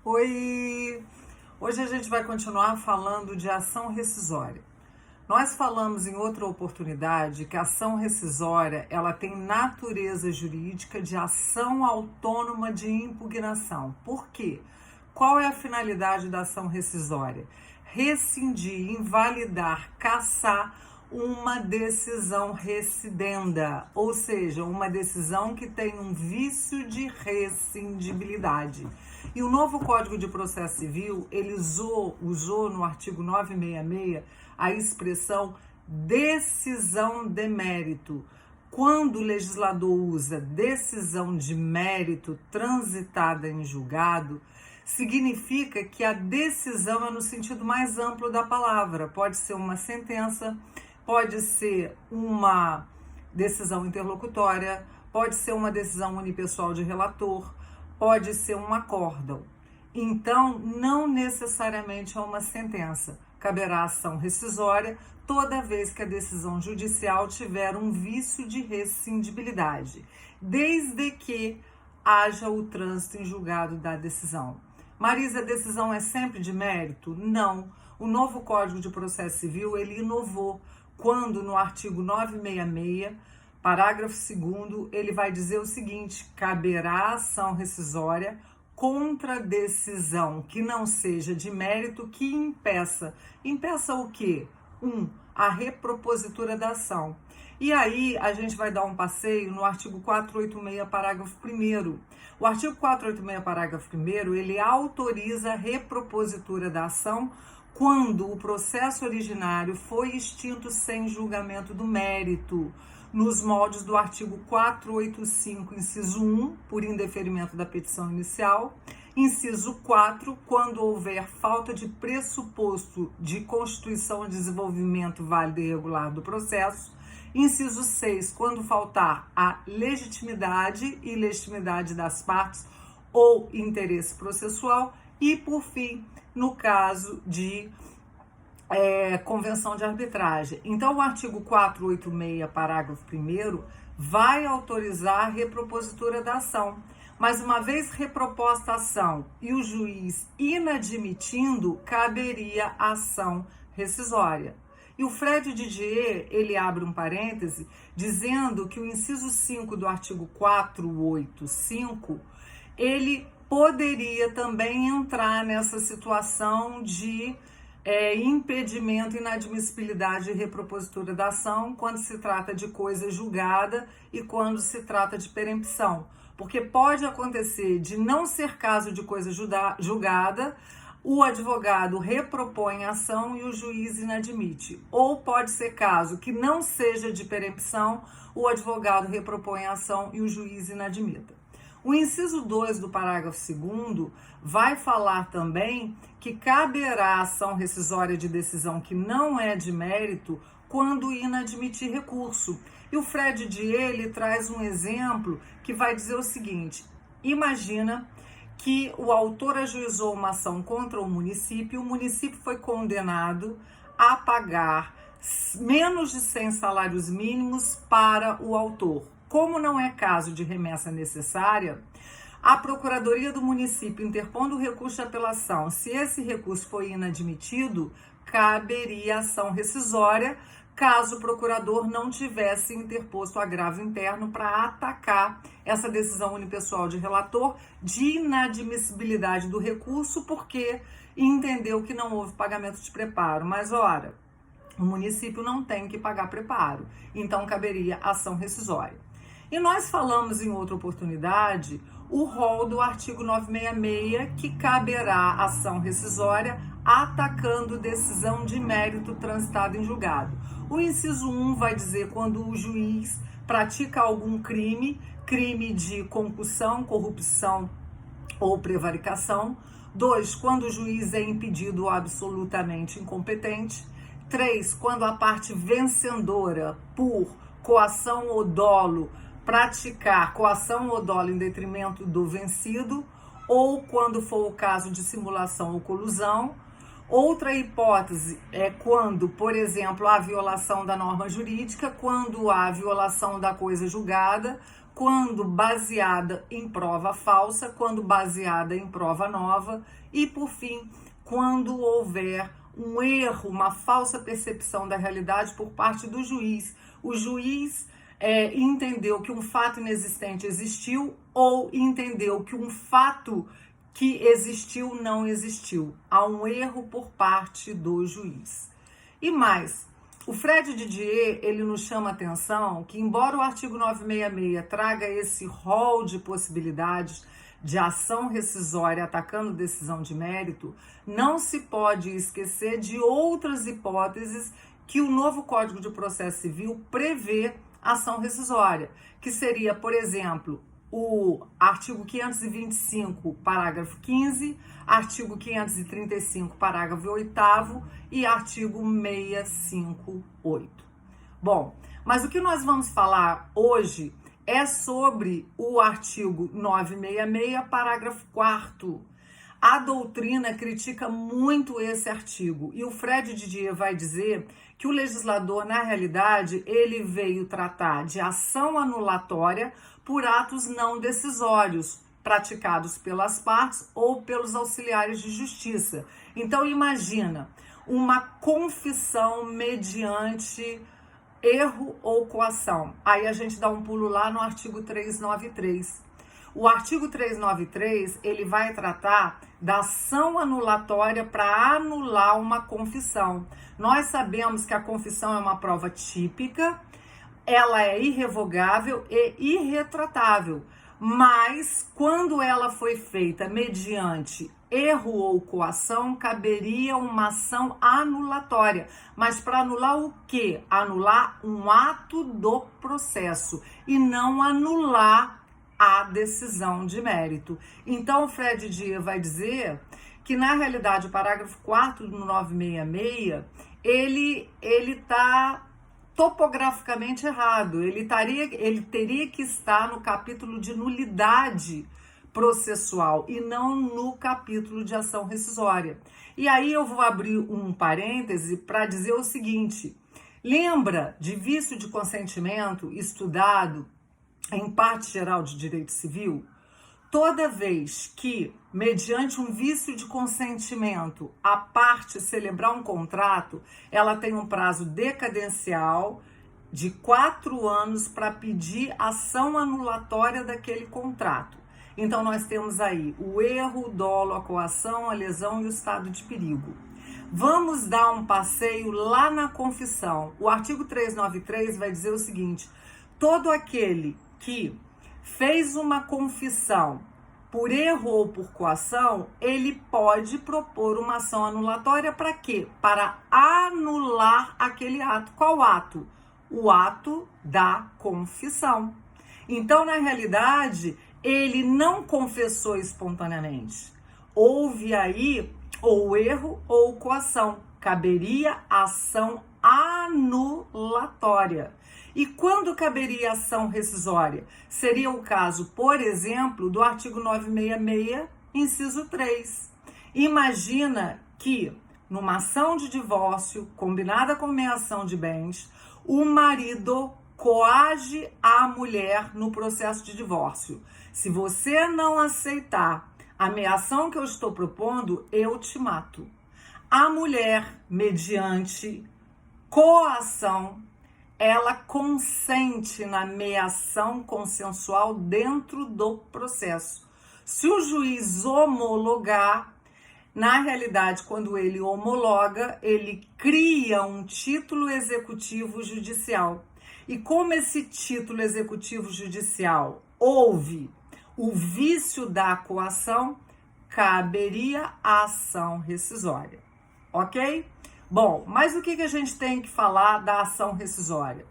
Oi! Hoje a gente vai continuar falando de ação rescisória. Nós falamos em outra oportunidade que a ação rescisória ela tem natureza jurídica de ação autônoma de impugnação. Por quê? Qual é a finalidade da ação rescisória? Rescindir, invalidar, cassar uma decisão rescindenda, ou seja, uma decisão que tem um vício de rescindibilidade. E o novo Código de Processo Civil, ele usou no artigo 966 a expressão decisão de mérito. Quando o legislador usa decisão de mérito transitada em julgado, significa que a decisão é no sentido mais amplo da palavra. Pode ser uma sentença, pode ser uma decisão interlocutória, pode ser uma decisão unipessoal de relator, pode ser um acórdão. Então, não necessariamente é uma sentença. Caberá ação rescisória toda vez que a decisão judicial tiver um vício de rescindibilidade, desde que haja o trânsito em julgado da decisão. Marisa, a decisão é sempre de mérito? Não. O novo Código de Processo Civil, ele inovou quando no artigo 966, parágrafo 2º, ele vai dizer o seguinte: caberá ação rescisória contra decisão que não seja de mérito que impeça. Impeça o quê? A repropositura da ação. E aí a gente vai dar um passeio no artigo 486, parágrafo 1º. O artigo 486, parágrafo 1º, ele autoriza a repropositura da ação quando o processo originário foi extinto sem julgamento do mérito, nos moldes do artigo 485, inciso 1, por indeferimento da petição inicial, inciso 4, quando houver falta de pressuposto de constituição e desenvolvimento válido e regular do processo, inciso 6, quando faltar a legitimidade e legitimidade das partes ou interesse processual, e, por fim, no caso de convenção de arbitragem. Então, o artigo 486, parágrafo 1º, vai autorizar a repropositura da ação. Mas, uma vez reproposta a ação e o juiz inadmitindo, caberia a ação rescisória. E o Fred Didier, ele abre um parêntese, dizendo que o inciso 5 do artigo 485, ele poderia também entrar nessa situação de impedimento, inadmissibilidade e repropositura da ação quando se trata de coisa julgada e quando se trata de perempção. Porque pode acontecer de não ser caso de coisa julgada, o advogado repropõe a ação e o juiz inadmite. Ou pode ser caso que não seja de perempção, o advogado repropõe a ação e o juiz inadmita. O inciso 2 do parágrafo 2º vai falar também que caberá ação rescisória de decisão que não é de mérito quando inadmitir recurso. E o Fred Didier, ele traz um exemplo que vai dizer o seguinte: imagina que o autor ajuizou uma ação contra o município foi condenado a pagar menos de 100 salários mínimos para o autor. Como não é caso de remessa necessária, a Procuradoria do município interpondo o recurso de apelação, se esse recurso for inadmitido, caberia ação rescisória, caso o procurador não tivesse interposto agravo interno para atacar essa decisão unipessoal de relator de inadmissibilidade do recurso, porque entendeu que não houve pagamento de preparo. Mas, ora, o município não tem que pagar preparo, então caberia ação rescisória. E nós falamos em outra oportunidade o rol do artigo 966, que caberá ação rescisória atacando decisão de mérito transitada em julgado. O inciso 1 vai dizer quando o juiz pratica algum crime de concussão, corrupção ou prevaricação. 2, quando o juiz é impedido ou absolutamente incompetente. 3, quando a parte vencedora, por coação ou dolo, praticar coação ou dolo em detrimento do vencido, ou quando for o caso de simulação ou colusão. Outra hipótese é quando, por exemplo, há violação da norma jurídica, quando há violação da coisa julgada, quando baseada em prova falsa, quando baseada em prova nova e, por fim, quando houver um erro, uma falsa percepção da realidade por parte do juiz. O juiz entendeu que um fato inexistente existiu ou entendeu que um fato que existiu não existiu. Há um erro por parte do juiz. E mais, o Fred Didier, ele nos chama a atenção que, embora o artigo 966 traga esse rol de possibilidades de ação rescisória atacando decisão de mérito, não se pode esquecer de outras hipóteses que o novo Código de Processo Civil prevê ação rescisória, que seria, por exemplo, o artigo 525, parágrafo 15, artigo 535, parágrafo 8º e artigo 658. Bom, mas o que nós vamos falar hoje é sobre o artigo 966, parágrafo 4º. A doutrina critica muito esse artigo e o Fred Didier vai dizer que o legislador, na realidade, ele veio tratar de ação anulatória por atos não decisórios praticados pelas partes ou pelos auxiliares de justiça. Então, imagina uma confissão mediante erro ou coação. Aí a gente dá um pulo lá no artigo 393. O artigo 393, ele vai tratar da ação anulatória para anular uma confissão. Nós sabemos que a confissão é uma prova típica, ela é irrevogável e irretratável, mas quando ela foi feita mediante erro ou coação, caberia uma ação anulatória. Mas para anular o quê? Anular um ato do processo e não anular a decisão de mérito. Então, o Fred Didier vai dizer que, na realidade, o parágrafo 4º do 966, ele está topograficamente errado. Ele teria que estar no capítulo de nulidade processual e não no capítulo de ação rescisória. E aí eu vou abrir um parêntese para dizer o seguinte: lembra de vício de consentimento estudado em parte geral de direito civil? Toda vez que, mediante um vício de consentimento, a parte celebrar um contrato, ela tem um prazo decadencial de 4 anos para pedir ação anulatória daquele contrato. Então, nós temos aí o erro, o dolo, a coação, a lesão e o estado de perigo. Vamos dar um passeio lá na confissão. O artigo 393 vai dizer o seguinte: todo aquele que fez uma confissão por erro ou por coação, ele pode propor uma ação anulatória para quê? Para anular aquele ato. Qual ato? O ato da confissão. Então, na realidade, ele não confessou espontaneamente. Houve aí ou erro ou coação. Caberia ação anulatória. E quando caberia ação rescisória? Seria o caso, por exemplo, do artigo 966, inciso 3. Imagina que, numa ação de divórcio, combinada com meação de bens, o marido coage a mulher no processo de divórcio. Se você não aceitar a meação que eu estou propondo, eu te mato. A mulher, mediante coação, ela consente na meação consensual dentro do processo. Se o juiz homologar, na realidade, quando ele homologa, ele cria um título executivo judicial. E como esse título executivo judicial houve o vício da coação, caberia a ação rescisória. Ok? Bom, mas o que a gente tem que falar da ação rescisória?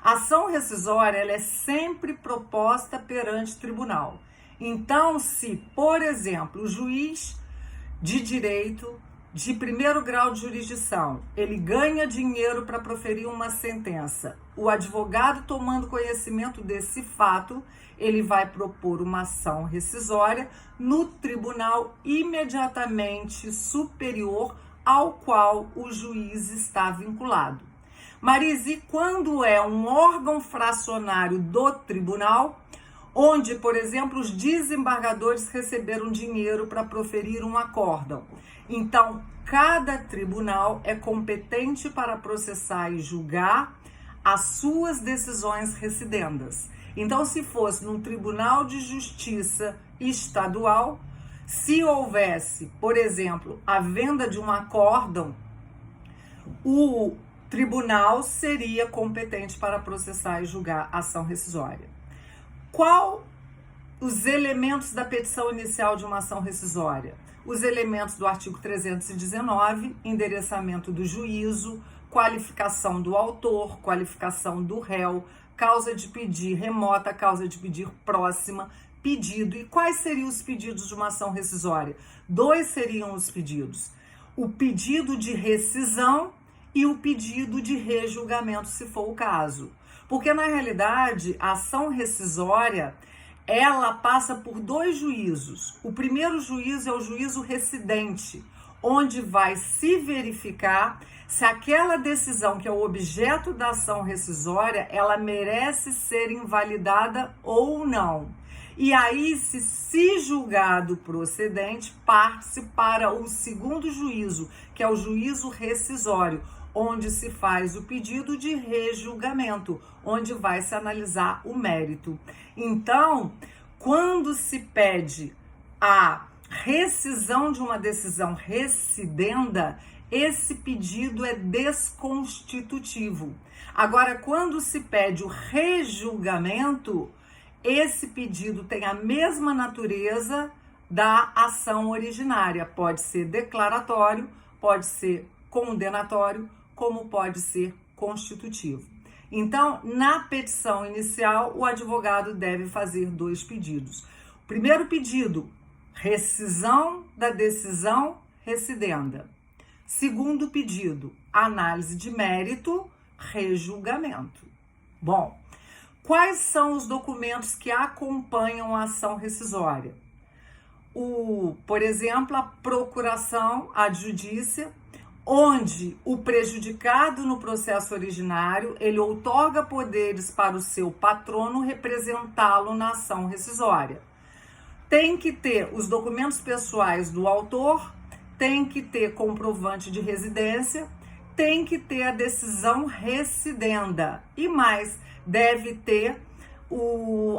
A ação rescisória, ela é sempre proposta perante tribunal. Então, se, por exemplo, o juiz de direito de primeiro grau de jurisdição, ele ganha dinheiro para proferir uma sentença, o advogado, tomando conhecimento desse fato, ele vai propor uma ação rescisória no tribunal imediatamente superior ao qual o juiz está vinculado. Marise, quando é um órgão fracionário do tribunal, onde, por exemplo, os desembargadores receberam dinheiro para proferir um acórdão. Então, cada tribunal é competente para processar e julgar as suas decisões recidendas. Então, se fosse num tribunal de justiça estadual, se houvesse, por exemplo, a venda de um acórdão, o tribunal seria competente para processar e julgar a ação rescisória. Qual os elementos da petição inicial de uma ação rescisória? Os elementos do artigo 319, endereçamento do juízo, qualificação do autor, qualificação do réu, causa de pedir remota, causa de pedir próxima, pedido. E quais seriam os pedidos de uma ação rescisória? 2 seriam os pedidos: o pedido de rescisão e o pedido de rejulgamento, se for o caso. Porque, na realidade, a ação rescisória, ela passa por 2 juízos. O primeiro juízo é o juízo recidente, onde vai se verificar se aquela decisão que é o objeto da ação rescisória, ela merece ser invalidada ou não. E aí, se julgado procedente, parte-se para o segundo juízo, que é o juízo rescisório, onde se faz o pedido de rejulgamento, onde vai se analisar o mérito. Então, quando se pede a rescisão de uma decisão recidenda, esse pedido é desconstitutivo. Agora, quando se pede o rejulgamento, esse pedido tem a mesma natureza da ação originária. Pode ser declaratório, pode ser condenatório, como pode ser constitutivo. Então, na petição inicial, o advogado deve fazer 2 pedidos. O primeiro pedido, rescisão da decisão recidenda. Segundo pedido, análise de mérito, rejulgamento. Bom, quais são os documentos que acompanham a ação rescisória? Por exemplo, a procuração adjudícia, onde o prejudicado no processo originário, ele outorga poderes para o seu patrono representá-lo na ação rescisória. Tem que ter os documentos pessoais do autor, tem que ter comprovante de residência, tem que ter a decisão recidenda e mais, deve ter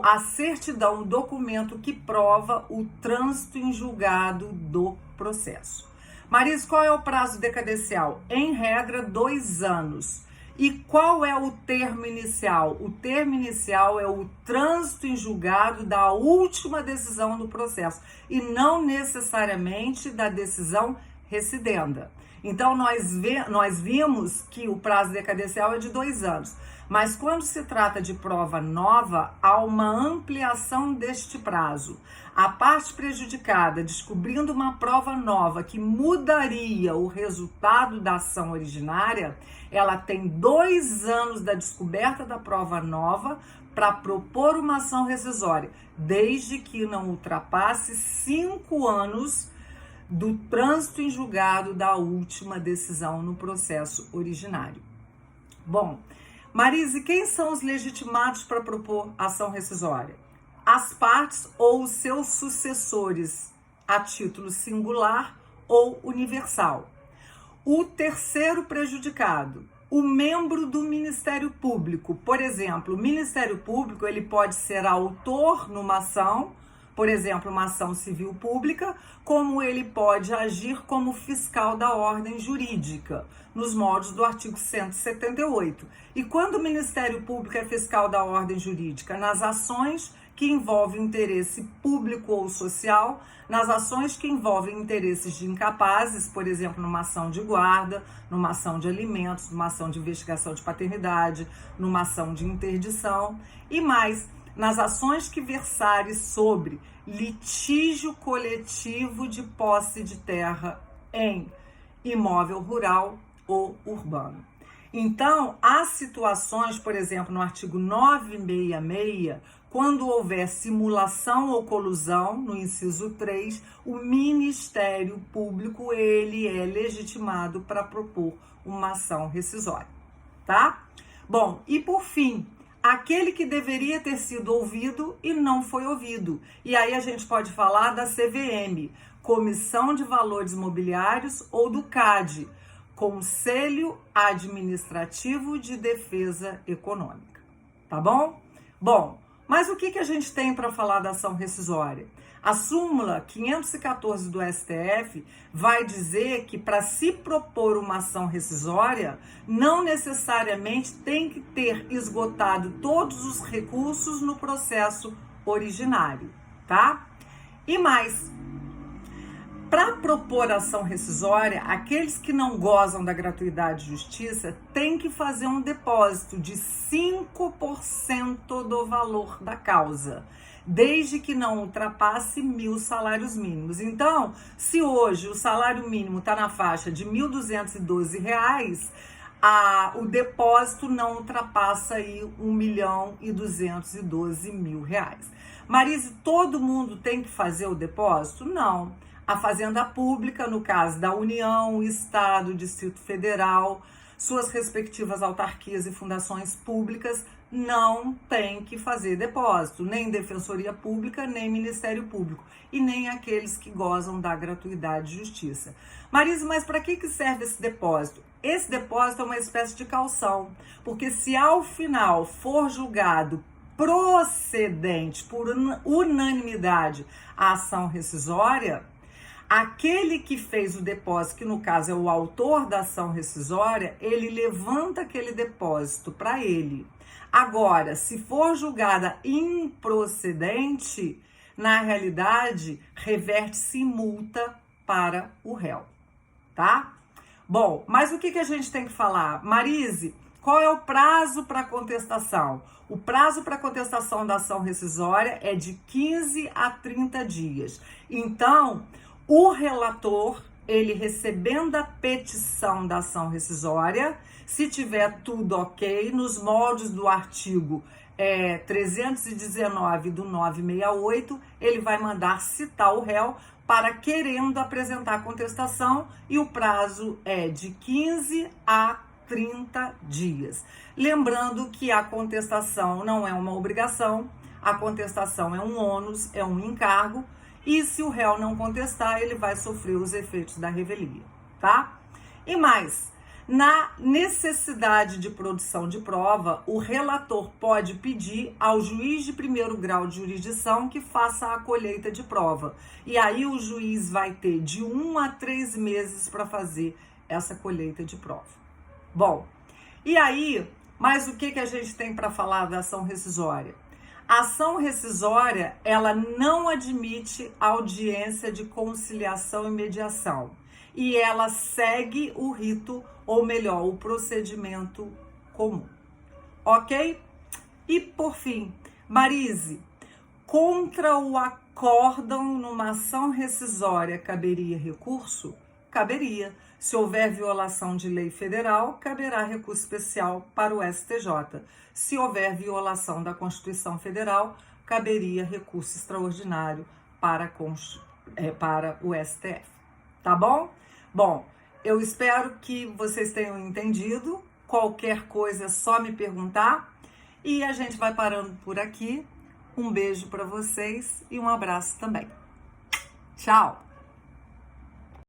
a certidão, o documento que prova o trânsito em julgado do processo. Marisa, qual é o prazo decadencial? Em regra, 2 anos. E qual é o termo inicial? O termo inicial é o trânsito em julgado da última decisão do processo e não necessariamente da decisão recidenda. Então, nós vimos que o prazo decadencial é de 2 anos. Mas quando se trata de prova nova, há uma ampliação deste prazo. A parte prejudicada, descobrindo uma prova nova que mudaria o resultado da ação originária, ela tem 2 anos da descoberta da prova nova para propor uma ação rescisória, desde que não ultrapasse 5 anos do trânsito em julgado da última decisão no processo originário. Bom, Marisa, quem são os legitimados para propor ação rescisória? As partes ou os seus sucessores, a título singular ou universal. O terceiro prejudicado, o membro do Ministério Público. Por exemplo, o Ministério Público ele pode ser autor numa ação, por exemplo, uma ação civil pública, como ele pode agir como fiscal da ordem jurídica, nos moldes do artigo 178. E quando o Ministério Público é fiscal da ordem jurídica? Nas ações que envolvem interesse público ou social, nas ações que envolvem interesses de incapazes, por exemplo, numa ação de guarda, numa ação de alimentos, numa ação de investigação de paternidade, numa ação de interdição e mais, nas ações que versarem sobre litígio coletivo de posse de terra em imóvel rural ou urbano. Então, há situações, por exemplo, no artigo 966, quando houver simulação ou colusão, no inciso 3, o Ministério Público ele é legitimado para propor uma ação rescisória, tá? Bom, e por fim, aquele que deveria ter sido ouvido e não foi ouvido. E aí a gente pode falar da CVM, Comissão de Valores Mobiliários, ou do CAD, Conselho Administrativo de Defesa Econômica. Tá bom? Bom, mas o que a gente tem para falar da ação rescisória? A súmula 514 do STF vai dizer que para se propor uma ação rescisória, não necessariamente tem que ter esgotado todos os recursos no processo originário, tá? E mais, para propor ação rescisória, aqueles que não gozam da gratuidade de justiça têm que fazer um depósito de 5% do valor da causa, desde que não ultrapasse 1.000 salários mínimos. Então, se hoje o salário mínimo está na faixa de R$ 1.212, o depósito não ultrapassa aí R$ 1.212.000. Marise, todo mundo tem que fazer o depósito? Não. A Fazenda Pública, no caso da União, Estado, Distrito Federal, suas respectivas autarquias e fundações públicas não tem que fazer depósito, nem Defensoria Pública, nem Ministério Público, e nem aqueles que gozam da gratuidade de justiça. Marise, mas para que serve esse depósito? Esse depósito é uma espécie de caução, porque se ao final for julgado procedente por unanimidade a ação rescisória, aquele que fez o depósito, que no caso é o autor da ação rescisória, ele levanta aquele depósito para ele. Agora, se for julgada improcedente, na realidade, reverte-se em multa para o réu, tá? Bom, mas o que a gente tem que falar? Marise, qual é o prazo para contestação? O prazo para contestação da ação rescisória é de 15 a 30 dias. Então, o relator, ele recebendo a petição da ação rescisória, se tiver tudo ok, nos moldes do artigo 319 do 968, ele vai mandar citar o réu para querendo apresentar a contestação e o prazo é de 15 a 30 dias. Lembrando que a contestação não é uma obrigação, a contestação é um ônus, é um encargo, e se o réu não contestar, ele vai sofrer os efeitos da revelia, tá? E mais, na necessidade de produção de prova, o relator pode pedir ao juiz de primeiro grau de jurisdição que faça a colheita de prova. E aí o juiz vai ter de 1 a 3 meses para fazer essa colheita de prova. Bom, e aí, mas o que a gente tem para falar da ação rescisória? A ação rescisória, ela não admite audiência de conciliação e mediação. E ela segue o rito, ou melhor, o procedimento comum. Ok? E por fim, Marise, contra o acórdão numa ação rescisória caberia recurso? Caberia. Se houver violação de lei federal, caberá recurso especial para o STJ. Se houver violação da Constituição Federal, caberia recurso extraordinário para o STF. Tá bom? Bom, eu espero que vocês tenham entendido. Qualquer coisa é só me perguntar. E a gente vai parando por aqui. Um beijo para vocês e um abraço também. Tchau!